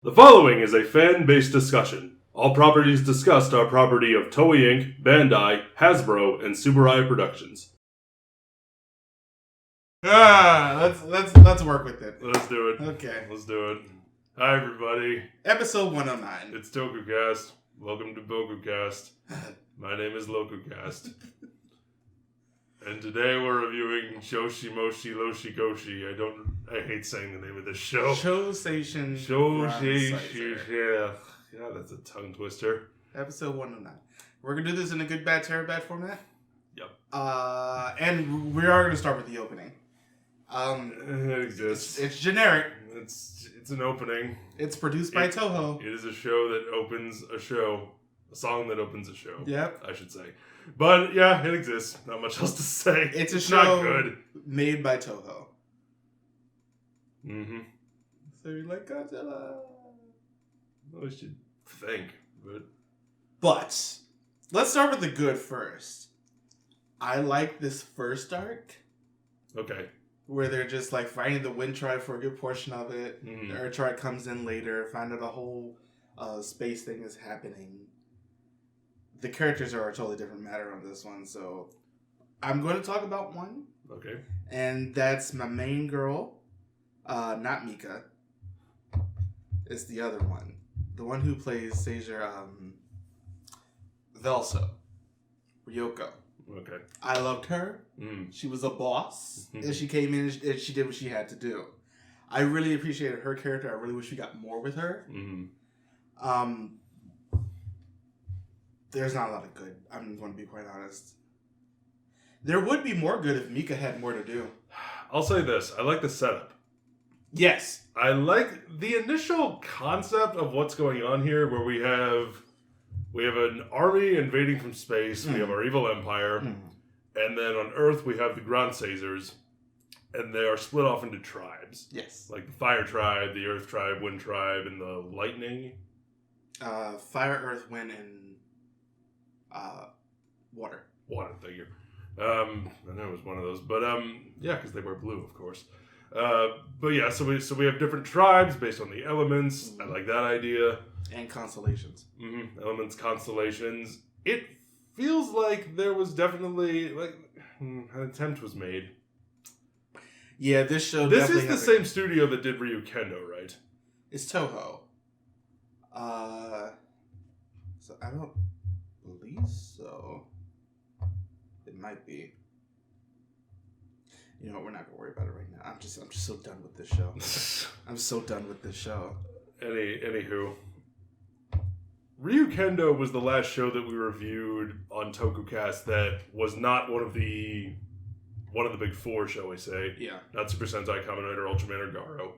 The following is a fan-based discussion. All properties discussed are property of Toei Inc., Bandai, Hasbro, and Subaru Productions. Let's work with it. Let's do it. Okay. Let's do it. Hi, everybody. Episode 109. It's Tokucast. Welcome to Tokucast. My name is Lokucast. And today we're reviewing Shoshi Moshi Loshi Goshi. I hate saying the name of this show. Chouseishin Gransazer. Yeah, that's a tongue twister. Episode 109. We're going to do this in a good, bad, terrible, bad format. Yep. And we are going to start with the opening. It exists. It's generic. It's an opening. It's produced by Toho. It is a show that opens a show. A song that opens a show. Yep. I should say. But yeah, it exists. Not much else to say. It's a show not good. Made by Toho. Mm-hmm. So you're like, Godzilla. Well, I should think, But let's start with the good first. I like this first arc. Okay. Where they're just like fighting the Wind Tribe for a good portion of it. Mm-hmm. The Earth Tribe comes in later, find out a whole space thing is happening. The characters are a totally different matter on this one, so I'm going to talk about one. Okay. And that's my main girl, not Mika. It's the other one. The one who plays Sazer Velso. Ryoko. Okay. I loved her. She was a boss. And she came in and she did what she had to do. I really appreciated her character. I really wish we got more with her. There's not a lot of good. I'm going to be quite honest. There would be more good if Mika had more to do. I'll say this. I like the setup. Yes. I like the initial concept of what's going on here, where we have an army invading from space. We have our evil empire. And then on Earth, we have the Gransazers. And they are split off into tribes. Yes. Like the Fire Tribe, the Earth Tribe, Wind Tribe, and the Lightning. Fire, Earth, Wind, and water. Water, thank you. I know it was one of those. But yeah, because they wear blue, of course. But yeah, so we have different tribes based on the elements. I like that idea. And constellations. Elements, constellations. It feels like there was definitely an attempt was made. Yeah, this show. This is the same studio that did Ryu Kendo, right? It's Toho. So I don't believe so. It might be. You know what? We're not gonna worry about it right now. I'm just so done with this show. I'm so done with this show. Anywho, Ryu Kendo was the last show that we reviewed on Tokucast that was not one of the big four, shall we say? Yeah. Not Super Sentai, Kamen Rider, Ultraman, or Garo.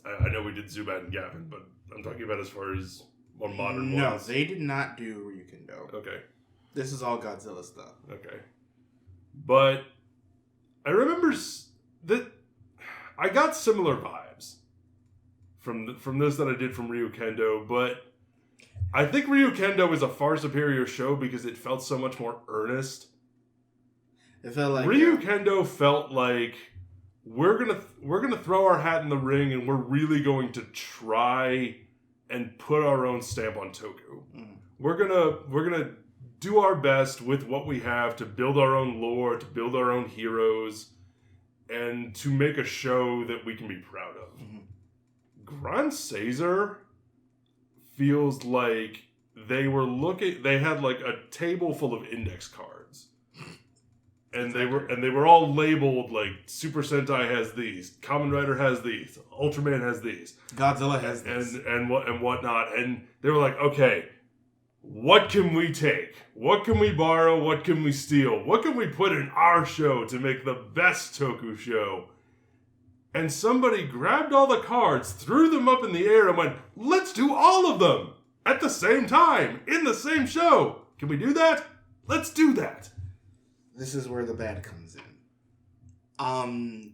I know we did Zubat and Gavin, but I'm talking about as far as more modern ones. No, they did not do Ryukendo. Okay. This is all Godzilla stuff. Okay. But I remember that I got similar vibes from this that I did from Ryukendo, but I think Ryukendo is a far superior show because it felt so much more earnest. It felt like Ryukendo felt like we're gonna throw our hat in the ring and we're really going to try and put our own stamp on Toku. We're gonna do our best with what we have to build our own lore, to build our own heroes, and to make a show that we can be proud of. Gransazer feels like they had like a table full of index cards. And they were all labeled like Super Sentai has these, Kamen Rider has these, Ultraman has these, Godzilla has this, and whatnot. And they were like, okay, what can we take? What can we borrow? What can we steal? What can we put in our show to make the best Toku show? And somebody grabbed all the cards, threw them up in the air, and went, let's do all of them at the same time in the same show. Can we do that? Let's do that. This is where the bad comes in. And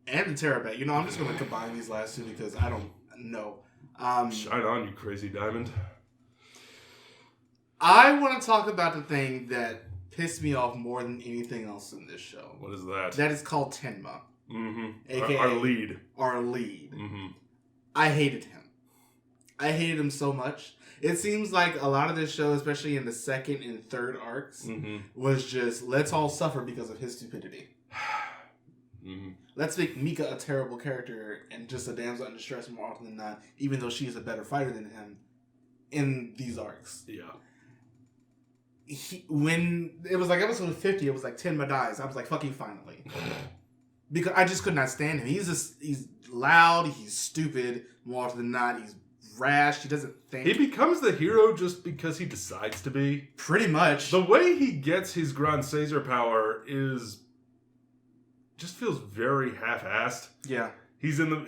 the Terabet. You know, I'm just going to combine these last two because I don't know. Shine on, you crazy diamond. I want to talk about the thing that pissed me off more than anything else in this show. What is that? That is called Tenma. Mm-hmm. AKA our lead. Our lead. Mm-hmm. I hated him. I hated him so much. It seems like a lot of this show, especially in the second and third arcs, was just, let's all suffer because of his stupidity. Let's make Mika a terrible character and just a damsel in distress more often than not, even though she's a better fighter than him in these arcs. Yeah. When it was like episode 50, it was like Tenma dies. I was like, fucking finally. Because I just could not stand him. He's loud, he's stupid, more often than not, he's rash, he doesn't think. He becomes the hero just because he decides to be. Pretty much. The way he gets his Gransazer power just feels very half-assed. Yeah. He's getting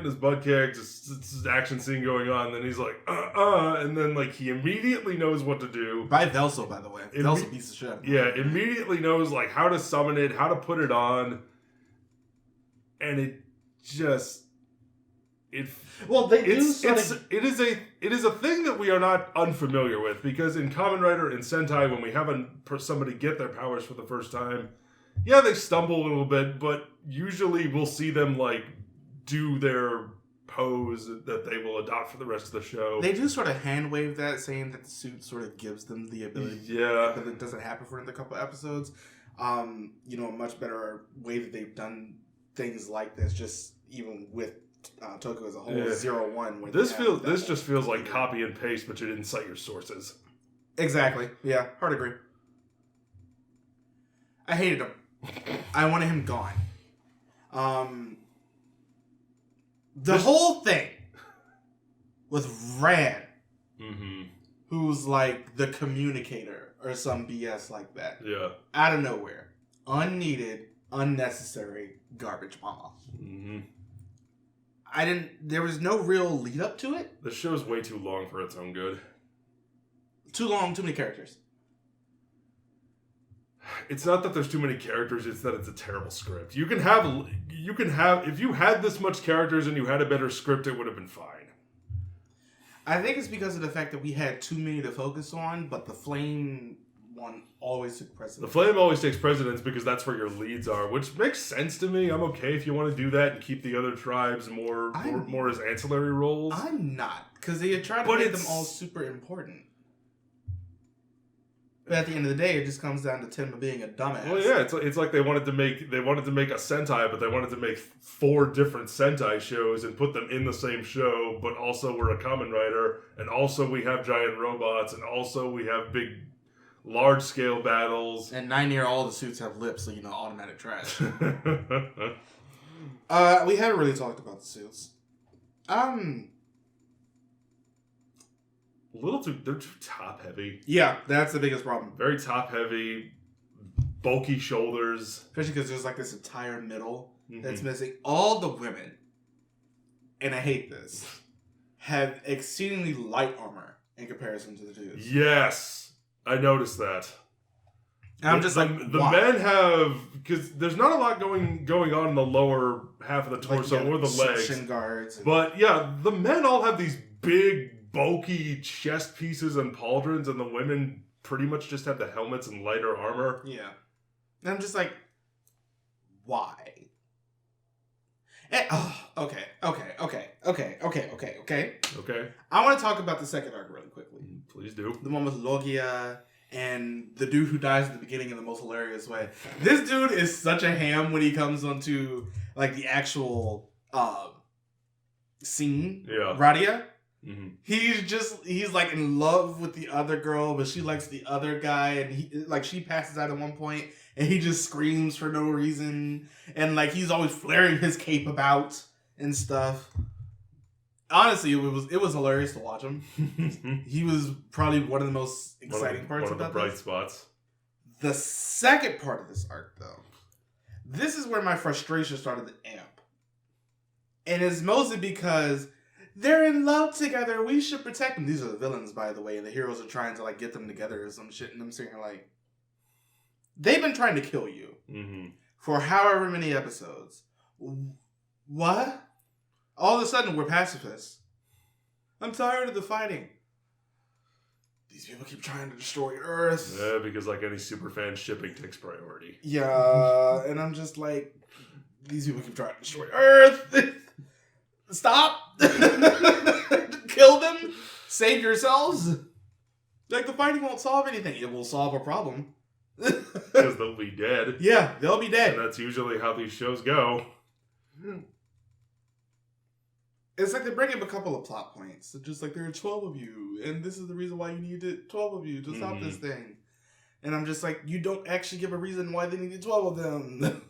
his butt kicked, it's this action scene going on, then he's like, and then like he immediately knows what to do. By Velso, by the way. Velso beats the shit out of him. Yeah, immediately knows like how to summon it, how to put it on. And it just it is a thing that we are not unfamiliar with, because in Kamen Rider and Sentai, when we have somebody get their powers for the first time, yeah, they stumble a little bit, but usually we'll see them like do their pose that they will adopt for the rest of the show. They do sort of hand wave that, saying that the suit sort of gives them the ability. Yeah. But it doesn't happen for another couple episodes. A much better way that they've done things like this, just even with Toku as a whole, 0-1. This just feels like copy and paste, but you didn't cite your sources. Exactly. Yeah, hard agree. I hated him. I wanted him gone. The whole thing with Rad, who's like the communicator or some BS like that. Yeah. Out of nowhere. Unneeded, unnecessary garbage mama. There was no real lead up to it. The show's way too long for its own good. Too long, too many characters. It's not that there's too many characters, it's that it's a terrible script. You can have if you had this much characters and you had a better script, it would have been fine. I think it's because of the fact that we had too many to focus on, but the Flame one always took precedence. The Flame always takes precedence because that's where your leads are, which makes sense to me. I'm okay if you want to do that and keep the other tribes more as ancillary roles. I'm not, because they tried to make them all super important. But at the end of the day, it just comes down to Tenma being a dumbass. Well, yeah, it's like they wanted to make a Sentai, but they wanted to make 4 different Sentai shows and put them in the same show, but also we're a Kamen Rider, and also we have giant robots, and also we have big, large-scale battles. And 9-year, all the suits have lips, so automatic trash. We haven't really talked about the suits. They're too top heavy. Yeah, that's the biggest problem. Very top heavy, bulky shoulders. Especially because there's like this entire middle that's missing. All the women, and I hate this, have exceedingly light armor in comparison to the dudes. Yes, I noticed that. And I'm just the men have, because there's not a lot going on in the lower half of the torso or the legs. Shin guards. But yeah, the men all have these big, bulky chest pieces and pauldrons, and the women pretty much just have the helmets and lighter armor. Yeah. And I'm just like, why? Okay. I want to talk about the second arc really quickly. Please do. The one with Logia and the dude who dies at the beginning in the most hilarious way. This dude is such a ham when he comes onto like the actual scene. Yeah. Radia. He's like in love with the other girl, but she likes the other guy, and she passes out at one point, and he just screams for no reason, and like he's always flaring his cape about and stuff. Honestly, it was hilarious to watch him. He was probably one of the most exciting parts about the bright spots. The second part of this arc, though, this is where my frustration started to amp, and it's mostly because they're in love together. We should protect them. These are the villains, by the way, and the heroes are trying to like get them together or some shit. And I'm sitting here like, they've been trying to kill you for however many episodes. What? All of a sudden, we're pacifists. I'm tired of the fighting. These people keep trying to destroy Earth. Yeah, because like any superfan, shipping takes priority. Yeah, and I'm just like, these people keep trying to destroy Earth. stop. Kill them. Save yourselves. Like, the fighting won't solve anything. It will solve a problem. Because they'll be dead. Yeah, they'll be dead. And that's usually how these shows go. It's like they bring up a couple of plot points. It's just like, there are 12 of you, and this is the reason why you needed 12 of you to stop this thing. And I'm just like, you don't actually give a reason why they needed 12 of them.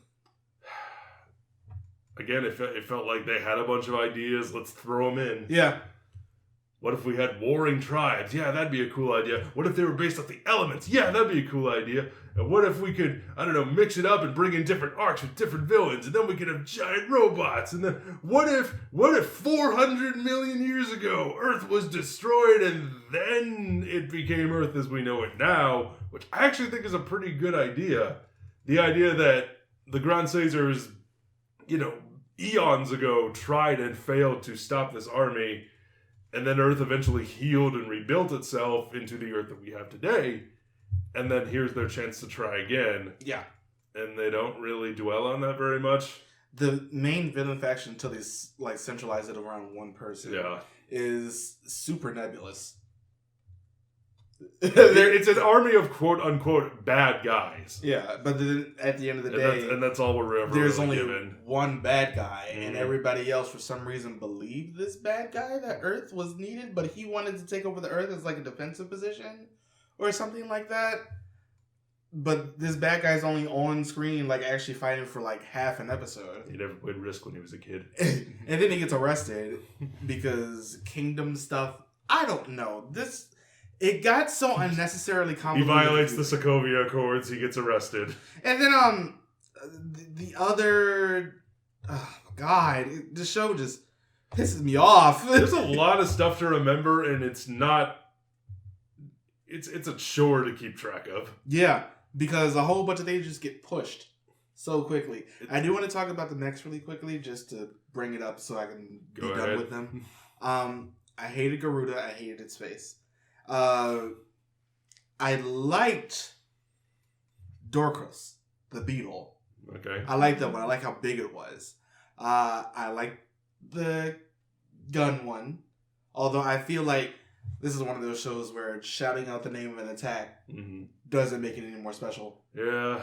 Again, it felt like they had a bunch of ideas. Let's throw them in. Yeah. What if we had warring tribes? Yeah, that'd be a cool idea. What if they were based off the elements? Yeah, that'd be a cool idea. And what if we could, I don't know, mix it up and bring in different arcs with different villains, and then we could have giant robots. And then what if 400 million years ago Earth was destroyed and then it became Earth as we know it now, which I actually think is a pretty good idea. The idea that the Gransazers, eons ago tried and failed to stop this army, and then Earth eventually healed and rebuilt itself into the Earth that we have today. And then here's their chance to try again. Yeah. And they don't really dwell on that very much. The main villain faction, until they centralize it around one person, is super nebulous. It's an army of quote-unquote bad guys. Yeah, but then at the end of the day... And that's all we're ever there's really only given. one bad guy, and everybody else, for some reason, believed this bad guy, that Earth was needed, but he wanted to take over the Earth as like a defensive position or something like that. But this bad guy's only on screen, like, actually fighting for like half an episode. He never played Risk when he was a kid. And then he gets arrested because kingdom stuff. I don't know. It got so unnecessarily complicated. He violates the Sokovia Accords. He gets arrested. And then the other... Oh, God. The show just pisses me off. There's a lot of stuff to remember, and it's not... It's a chore to keep track of. Yeah, because a whole bunch of things just get pushed so quickly. I do want to talk about the Mechs really quickly, just to bring it up so I can be done with them. I hated Garuda. I hated its face. I liked Dorcas, the beetle. Okay. I liked that one. I like how big it was. I like the gun one. Although I feel like this is one of those shows where shouting out the name of an attack doesn't make it any more special. Yeah.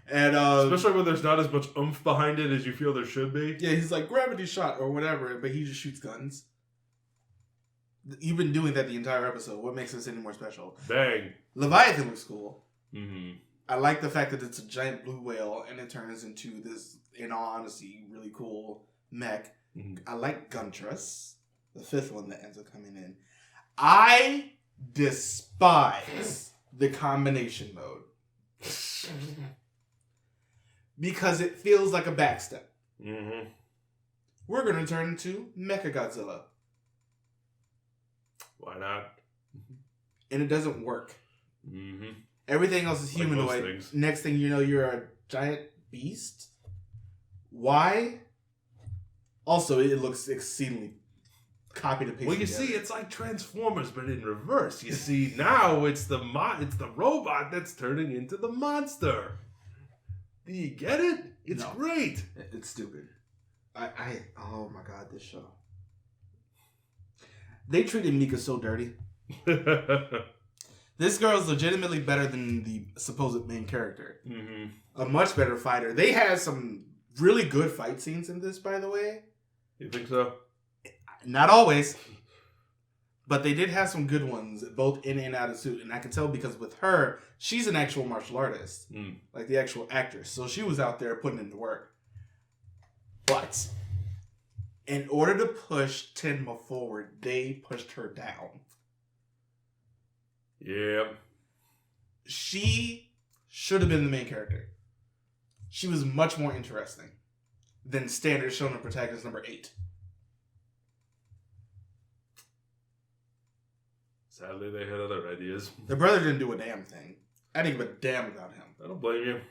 And especially when there's not as much oomph behind it as you feel there should be. Yeah, he's like gravity shot or whatever, but he just shoots guns. You've been doing that the entire episode. What makes this any more special? Bang. Leviathan looks cool. Mm-hmm. I like the fact that it's a giant blue whale and it turns into this, in all honesty, really cool mech. Mm-hmm. I like Guntress, the fifth one that ends up coming in. I despise the combination mode. Because it feels like a backstep. Mm-hmm. We're going to turn into Mechagodzilla. Why not? And it doesn't work. Mm-hmm. Everything else is humanoid. Like next thing you know, you're a giant beast. Why? Also, it looks exceedingly copy to paste. Well, you see, it's like Transformers, but in reverse. You see, now it's the robot that's turning into the monster. Do you get it? It's great. It's stupid. Oh my God, this show. They treated Mika so dirty. This girl is legitimately better than the supposed main character. Mm-hmm. A much better fighter. They had some really good fight scenes in this, by the way. You think so? Not always. But they did have some good ones, both in and out of suit. And I can tell because with her, she's an actual martial artist. Like the actual actress. So she was out there putting in the work. But in order to push Tenma forward, they pushed her down. Yeah. She should have been the main character. She was much more interesting than standard shonen protagonist number 8. Sadly, they had other ideas. The brother didn't do a damn thing. I didn't give a damn about him. I don't blame you.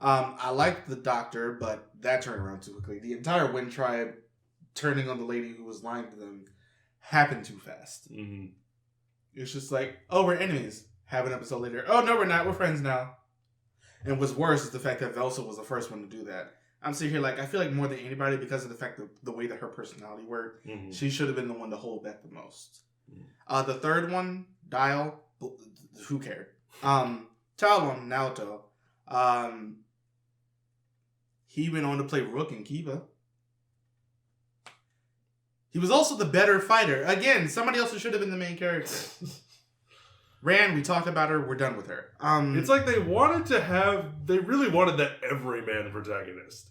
I liked the doctor, but that turned around too quickly. The entire Wind Tribe turning on the lady who was lying to them happened too fast. Mm-hmm. It's just like, oh, we're enemies. Have an episode later. Oh, no, we're not. We're friends now. And what's worse is the fact that Velsa was the first one to do that. I'm sitting here like, I feel like more than anybody, because of the fact that the way that her personality worked, she should have been the one to hold back the most. The third one, Dial, who cared? Talon, Naoto, he went on to play Rook in Kiba. He was also the better fighter. Again, somebody else who should have been the main character. Rand, we talked about her. We're done with her. It's like they really wanted that everyman protagonist.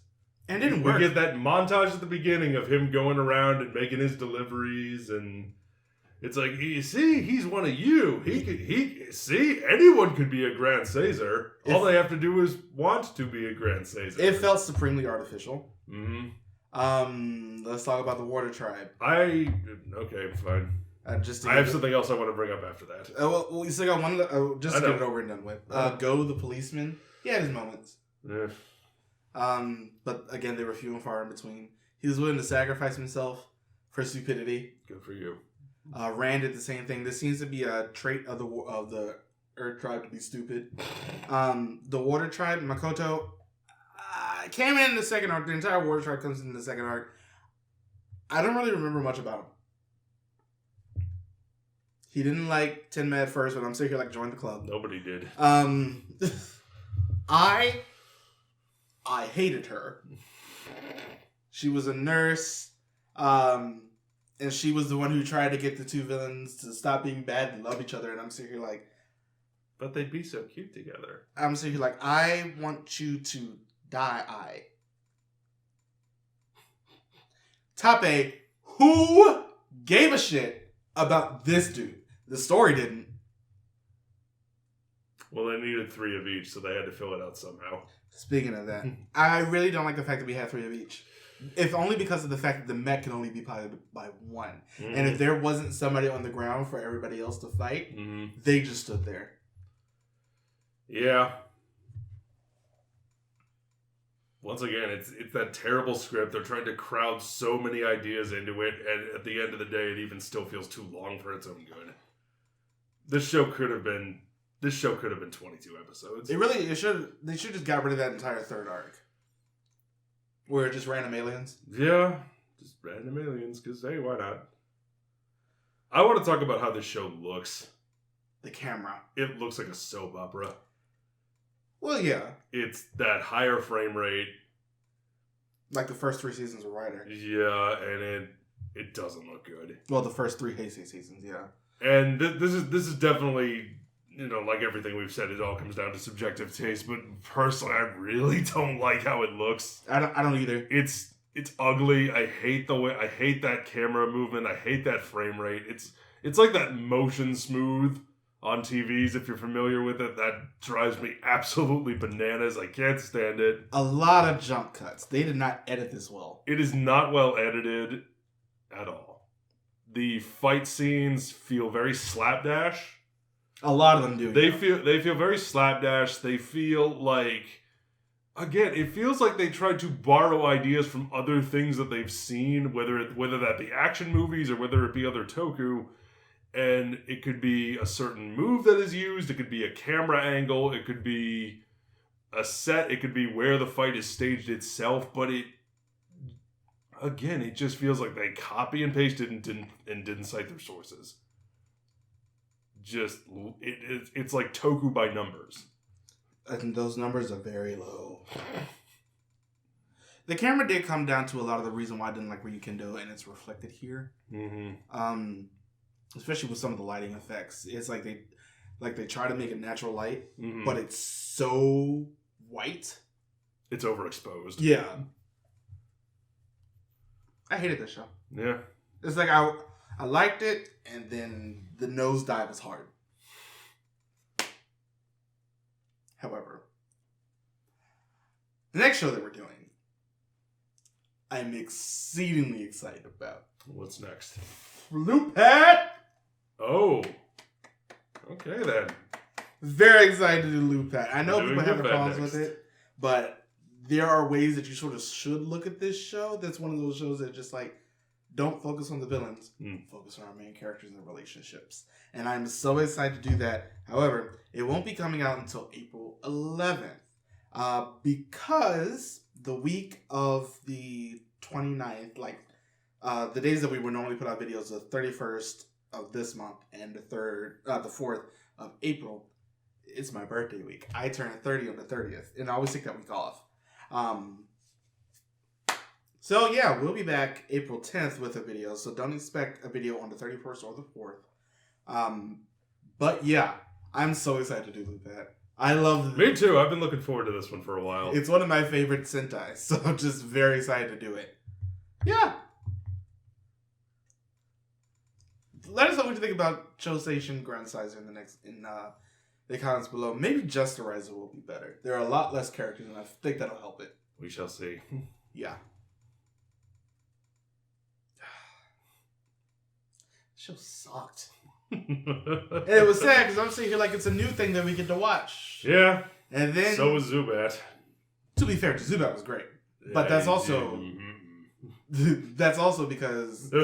And it didn't work. We get that montage at the beginning of him going around and making his deliveries, and it's like, you see, he's one of you. Anyone could be a Gransazer. All they have to do is want to be a Gransazer. It felt supremely artificial. Mm-hmm. Let's talk about the Water Tribe. Okay, fine. I have something else I want to bring up after that. Well, we still got one. Just to get it over and done with. Go the policeman. He had his moments. Yeah. But again, they were few and far in between. He was willing to sacrifice himself for stupidity. Good for you. Rand did the same thing. This seems to be a trait of the Earth Tribe to be stupid. The Water Tribe, Makoto, came in the second arc. The entire Water Tribe comes in the second arc. I don't really remember much about him. He didn't like Tenma at first, but I'm sitting here like, join the club. Nobody did. I hated her. She was a nurse, and she was the one who tried to get the two villains to stop being bad and love each other. And I'm sitting here like, but they'd be so cute together. I'm sitting here like, I want you to die. Tape, who gave a shit about this dude? The story didn't. Well, they needed 3 of each, so they had to fill it out somehow. Speaking of that, I really don't like the fact that we have 3 of each. If only because of the fact that the mech can only be piloted by one. Mm-hmm. And if there wasn't somebody on the ground for everybody else to fight, they just stood there. Yeah. Once again, it's that terrible script. They're trying to crowd so many ideas into it, and at the end of the day, it even still feels too long for its own good. This show could have been 22 episodes. They should just got rid of that entire third arc. Where it just random aliens? Yeah, just random aliens, because hey, why not? I want to talk about how this show looks. The camera. It looks like a soap opera. Well, yeah. It's that higher frame rate. Like the first 3 seasons of Rider. Yeah, and it doesn't look good. Well, the first 3 Heisei seasons, yeah. And this is definitely, like everything we've said, it all comes down to subjective taste. But personally, I really don't like how it looks. I don't either. It's ugly. I hate that camera movement. I hate that frame rate. It's like that motion smooth on TVs, if you're familiar with it. That drives me absolutely bananas. I can't stand it. A lot of jump cuts. They did not edit this well. It is not well edited at all. The fight scenes feel very slapdash. A lot of them do. They feel very slapdash. They feel like, again, it feels like they tried to borrow ideas from other things that they've seen, whether that be action movies or whether it be other Toku. And it could be a certain move that is used. It could be a camera angle. It could be a set. It could be where the fight is staged itself. But it just feels like they copy and pasted and didn't cite their sources. It's like Toku by numbers. And those numbers are very low. The camera did come down to a lot of the reason why I didn't like Ryukendo, and it's reflected here. Mm-hmm. Especially with some of the lighting effects. It's like they try to make it natural light, but it's so white. It's overexposed. Yeah. I hated this show. Yeah. It's like I liked it, and then the nosedive was hard. However, the next show that we're doing, I'm exceedingly excited about. What's next? Loopet! Oh. Okay, then. Very excited to do Loopet. I know people have Loopet problems next. with it, but there are ways that you sort of should look at this show. That's one of those shows that just like, don't focus on the villains. Focus on our main characters and their relationships. And I'm so excited to do that. However, it won't be coming out until April 11th. Because the week of the 29th, like the days that we would normally put out videos, the 31st of this month and the 4th of April, it's my birthday week. I turn 30 on the 30th, and I always take that week off. So yeah, we'll be back April 10th with a video. So don't expect a video on the 31st or the 4th. But yeah, I'm so excited to do Lupet. I love Me too. I've been looking forward to this one for a while. It's one of my favorite Sentai, so I'm just very excited to do it. Yeah. Let us know what you think about Chouseishin Gransazer in the comments below. Maybe Justerizer will be better. There are a lot less characters, and I think that'll help it. We shall see. Yeah. Show sucked. And it was sad because I'm sitting here like it's a new thing that we get to watch. Yeah. And then so was Zubat. To be fair, Zubat was great, but that's also that's also because there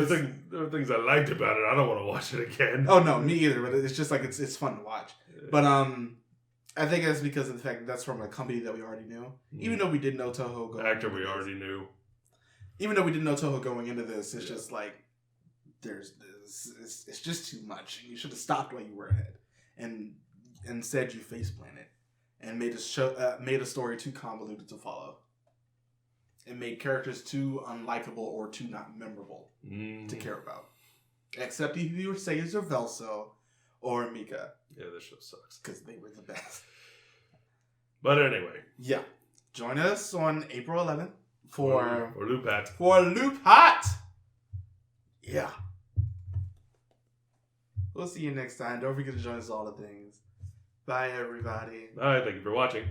were things I liked about it. I don't want to watch it again. Oh no, me either. But it's just like it's fun to watch. But I think that's because of the fact that that's from a company that we already knew. Even though we didn't know Toho going actor we already knew. Even though we didn't know Toho going into this, it's just like it's just too much. You should have stopped while you were ahead, and instead you face planted and made a story too convoluted to follow, and made characters too unlikable or too not memorable to care about. Except if you were Sayers or Velso or Mika. Yeah, this show sucks because they were the best. But anyway, yeah, join us on April 11th for Lupet. For Lupet. Yeah. We'll see you next time. Don't forget to join us all the things. Bye, everybody. Bye. Thank you for watching.